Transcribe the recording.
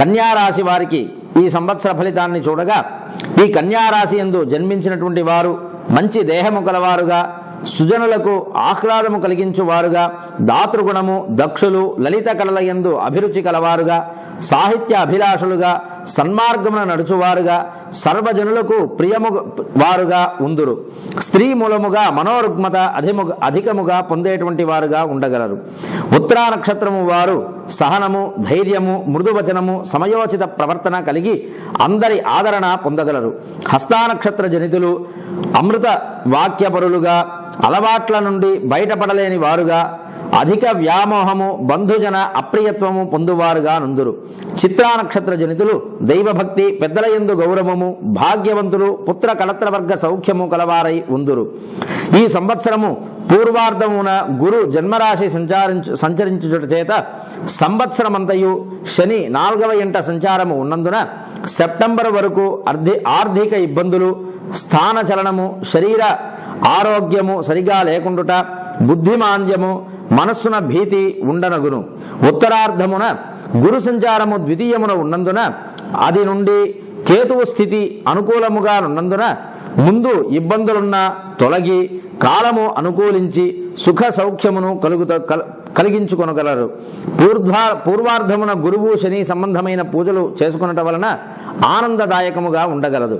కన్యా రాశి వారికి ఈ సంవత్సర ఫలితాన్ని చూడగా, ఈ కన్యా రాశి యందు జన్మించినటువంటి వారు మంచి దేహము కలవారుగా, సుజనులకు ఆహ్లాదము కలిగించువారుగా, దాతృగుణము, దక్షులు, లలిత కళల యందు అభిరుచి కలవారుగా, సాహిత్య అభిలాషులుగా, సన్మార్గమున నడుచువారుగా, సర్వజనులకు ప్రియము వారుగా ఉందురు. స్త్రీ మూలముగా మనోరుగ్మత అధికముగా పొందేటువంటి వారుగా ఉండగలరు. ఉత్తరా నక్షత్రము వారు సహనము, ధైర్యము, మృదువచనము, సమయోచిత ప్రవర్తన కలిగి అందరి ఆదరణ పొందగలరు. హస్తా నక్షత్ర జనితులు అమృత వాక్యపరులుగా, అలవాట్ల నుండి బయటపడలేని వారుగా, అధిక వ్యామోహము, బంధుజన అప్రియత్వము పొందువారుగా నుందురు. చిత్రా నక్షత్ర జనితులు దైవభక్తి, పెద్దల యందు గౌరవము, భాగ్యవంతులు, పుత్ర కళత్రవర్గ సౌఖ్యము కలవారై ఉందురు. ఈ సంవత్సరము పూర్వార్ధమున గురు జన్మరాశి సంచరించుట చేత సంవత్సరమంతయు శని 4వ ఇంట సంచారము ఉన్నందున సెప్టెంబర్ వరకు ఆర్థిక ఇబ్బందులు, స్థాన చలనము, శరీర ఆరోగ్యము సరిగా లేకుండుట, బుద్ధిమాంద్యము, మనస్సున భీతి ఉండనగును. ఉత్తరార్ధమున గురు సంచారము ద్వితీయమున ఉన్నందున అది నుండి కేతువు స్థితి అనుకూలముగా ఉన్నందున ముందు ఇబ్బందులున్న తొలగి కాలము అనుకూలించి సుఖ సౌఖ్యమును కలిగించుకొనగలరు. పూర్వార్ధమున గురువు శని సంబంధమైన పూజలు చేసుకునటం వలన ఆనందదాయకముగా ఉండగలదు.